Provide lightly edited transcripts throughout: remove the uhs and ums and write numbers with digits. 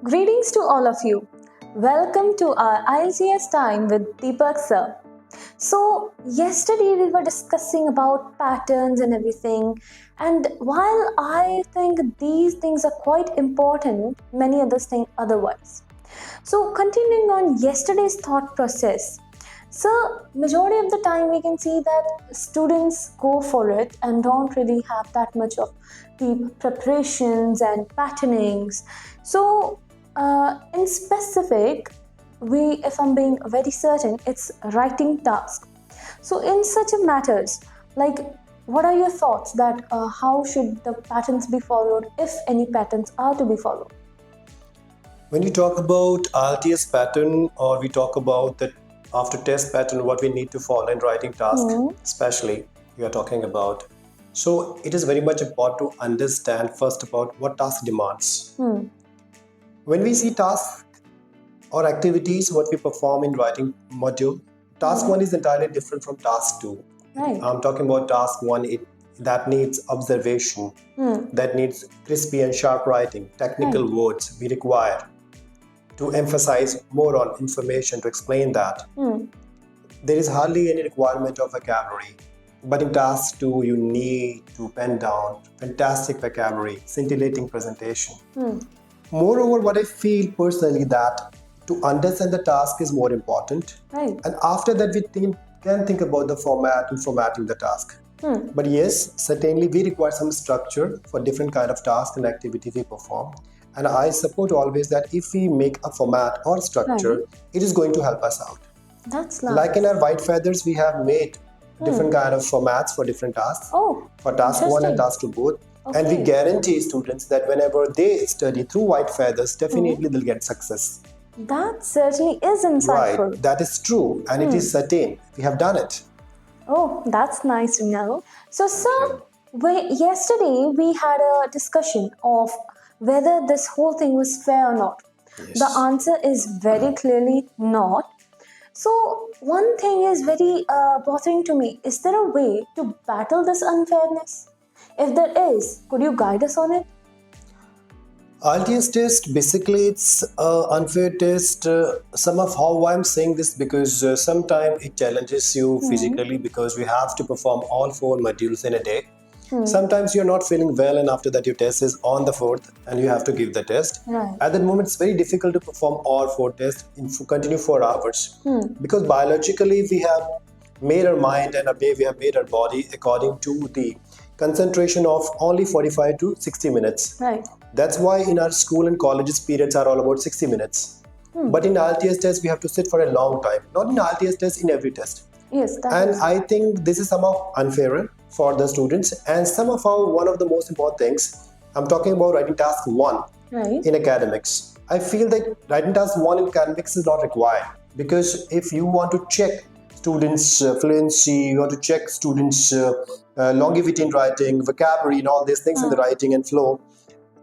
Greetings to all of you. Welcome to our IELTS time with Deepak sir. So, yesterday we were discussing about patterns and everything, and while I think these things are quite important, many others think otherwise. So, continuing on yesterday's thought process, so majority of the time we can see that students go for it and don't really have that much of deep preparations and patternings. So, in specific, if I'm being very certain, it's writing task. So in such a matters, like what are your thoughts that how should the patterns be followed, if any patterns are to be followed? When you talk about IELTS pattern, or we talk about the after test pattern, what we need to follow in writing task, especially we are talking about. So it is very much important to understand first about what task demands. When we see tasks or activities, what we perform in writing module, task 1 is entirely different from task 2. Right. I'm talking about task 1, that needs observation, that needs crispy and sharp writing, technical words we require to emphasize more on information to explain that. There is hardly any requirement of vocabulary. But in task 2, you need to pen down fantastic vocabulary, scintillating presentation. Moreover, what I feel personally that to understand the task is more important. Right. And after that, we can think about the format and formatting the task. But yes, certainly we require some structure for different kind of tasks and activities we perform. And I support always that if we make a format or structure, it is going to help us out. That's nice. Like in our white feathers, we have made different kind of formats for different tasks. Oh, for task 1 and task 2 both. And we guarantee students that whenever they study through white feathers, definitely they'll get success. That certainly is insightful. Right, that is true, and it is certain. We have done it. Oh, that's nice to know. So, sir, yesterday we had a discussion of whether this whole thing was fair or not. Yes. The answer is very clearly not. So, one thing is very bothering to me. Is there a way to battle this unfairness? If there is, could you guide us on it? IELTS test, basically it's an unfair test. Some of how I'm saying this because sometimes it challenges you physically because we have to perform all 4 modules in a day. Sometimes you're not feeling well and after that your test is on the 4th and you have to give the test. Right. At that moment it's very difficult to perform all 4 tests in continue 4 hours because biologically we have made our mind and we have made our body according to the concentration of only 45 to 60 minutes. Right. That's why in our school and colleges periods are all about 60 minutes. But in IELTS test we have to sit for a long time. Not in IELTS test, in every test. Yes, I think this is somehow unfair for the students and somehow one of the most important things. I'm talking about writing task 1 in academics. I feel that writing task 1 in academics is not required because if you want to check students' fluency, you want to check students' longevity in writing, vocabulary and all these things in the writing and flow,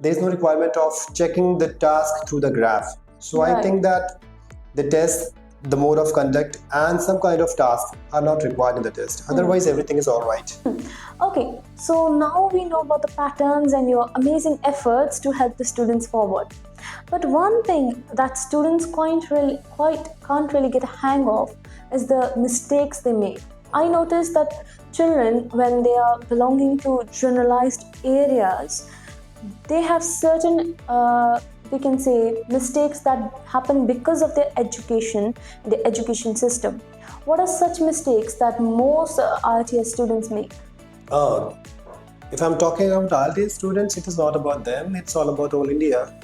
there is no requirement of checking the task through the graph. So I think that the test, the mode of conduct and some kind of tasks are not required in the test. Otherwise, everything is all right. Okay, so now we know about the patterns and your amazing efforts to help the students forward. But one thing that students can't really get a hang of is the mistakes they make. I noticed that children, when they are belonging to generalized areas, they have certain we can say mistakes that happen because of their education, the education system. What are such mistakes that most IELTS students make? If I'm talking about IELTS students, it is not about them, it's all about all India.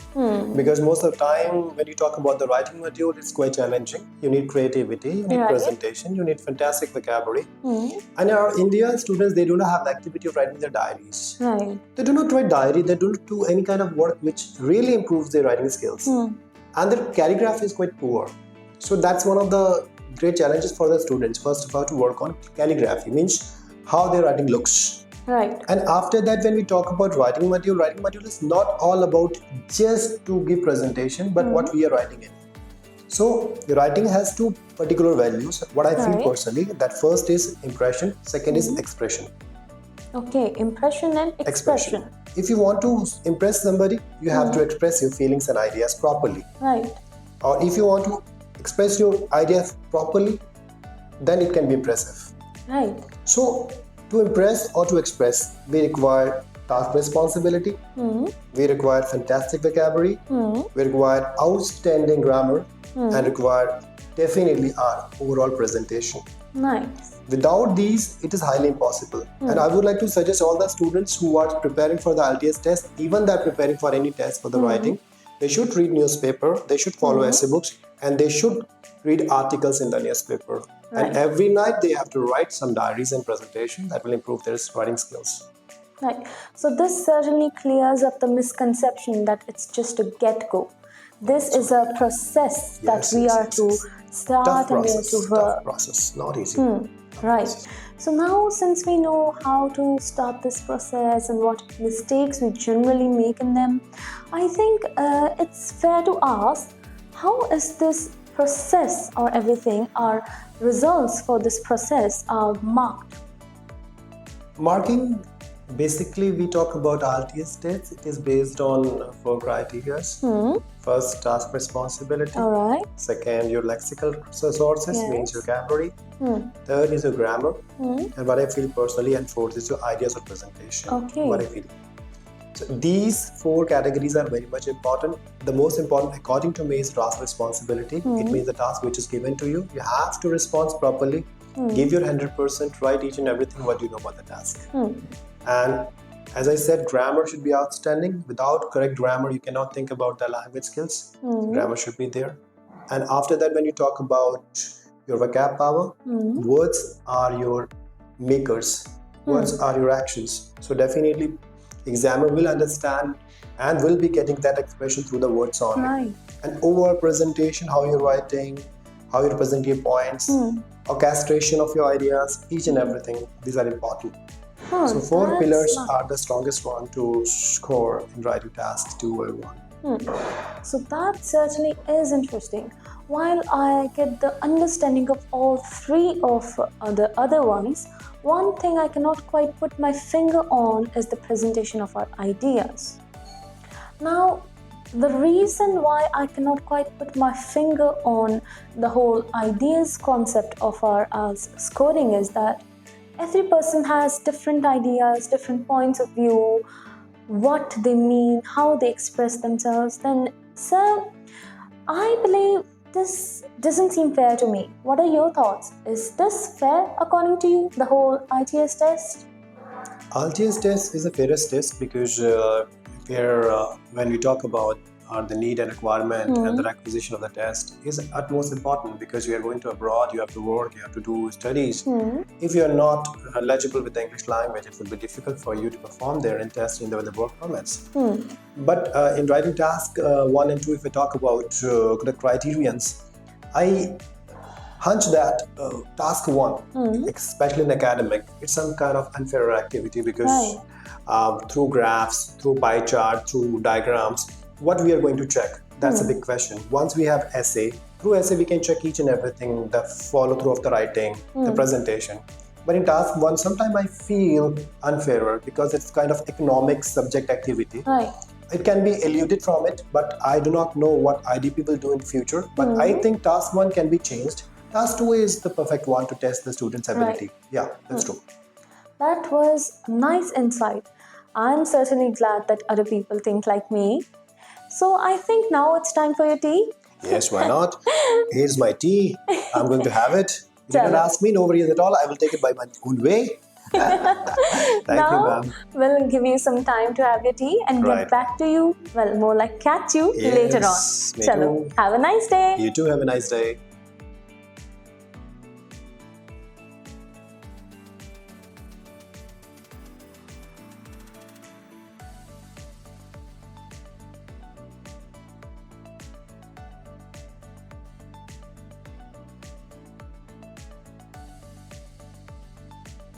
Because most of the time when you talk about the writing module, it's quite challenging. You need creativity, you need presentation, you need fantastic vocabulary. And our Indian students, they do not have the activity of writing their diaries. Right. They do not write diary, they don't do any kind of work which really improves their writing skills. And their calligraphy is quite poor. So that's one of the great challenges for the students. First of all, to work on calligraphy, means how their writing looks. Right. And after that, when we talk about writing module is not all about just to give presentation, but what we are writing in. So the writing has 2 particular values. What I feel personally, that first is impression, second is expression. Okay, impression and expression. If you want to impress somebody, you have to express your feelings and ideas properly. Right. Or if you want to express your ideas properly, then it can be impressive. Right. So, to impress or to express, we require task responsibility, we require fantastic vocabulary, we require outstanding grammar, and require definitely our overall presentation. Nice. Without these, it is highly impossible. And I would like to suggest all the students who are preparing for the IELTS test, even they're preparing for any test for the writing, they should read newspaper, they should follow essay books, and they should read articles in the newspaper. Right. And every night they have to write some diaries and presentation that will improve their writing skills. Right. So this certainly clears up the misconception that it's just a get-go. This is a process that we are to start tough and process, we are to work. tough process, not easy. Right. So now, since we know how to start this process and what mistakes we generally make in them, I think it's fair to ask, how is this process or everything, our results for this process are marked? Marking, basically we talk about IELTS tests. It is based on 4 criteria. First, task responsibility. All right. Second, your lexical sources, means vocabulary. Third is your grammar. And what I feel personally, and fourth is your ideas or presentation. Okay. What I feel. So these 4 categories are very much important. The most important, according to me, is task responsibility. It means the task which is given to you. You have to respond properly. Give your 100%, write each and everything what you know about the task. And as I said, grammar should be outstanding. Without correct grammar, you cannot think about the language skills. Grammar should be there. And after that, when you talk about your vocab power, words are your makers. Words are your actions. So definitely, examiner will understand and will be getting that expression through the words only. Right. And overall presentation, how you're writing, how you present your points, orchestration of your ideas, each and everything, these are important. So 4 pillars are the strongest one to score in writing task 2 or 1. So that certainly is interesting. While I get the understanding of all 3 of the other ones, one thing I cannot quite put my finger on is the presentation of our ideas. Now, the reason why I cannot quite put my finger on the whole ideas concept of our scoring is that every person has different ideas, different points of view, what they mean, how they express themselves. Then, sir, I believe this doesn't seem fair to me. What are your thoughts? Is this fair according to you, the whole IELTS test? IELTS test is the fairest test because when we talk about the need and requirement and the requisition of the test is utmost important because you are going to abroad, you have to work, you have to do studies. If you are not legible with the English language, it will be difficult for you to perform there in test in the work permits. But in writing task 1 and 2, if we talk about the criterions, I hunch that task 1, especially in academic, it's some kind of unfair activity because through graphs, through pie chart, through diagrams, what we are going to check, that's a big question. Once we have essay, through essay we can check each and everything, the follow through of the writing, the presentation. But in task 1, sometimes I feel unfairer because it's kind of economic subject activity. Right. It can be eluded from it, but I do not know what IDP will do in future. But I think task 1 can be changed. Task 2 is the perfect one to test the student's ability. Yeah, that's true. That was a nice insight. I'm certainly glad that other people think like me. So I think now it's time for your tea. Yes, why not? Here's my tea. I'm going to have it. You didn't ask me, no worries at all. I will take it by my own way. Thank you, ma'am. We'll give you some time to have your tea and get back to you. Well, more like catch you later on. Me too. Have a nice day. You too have a nice day.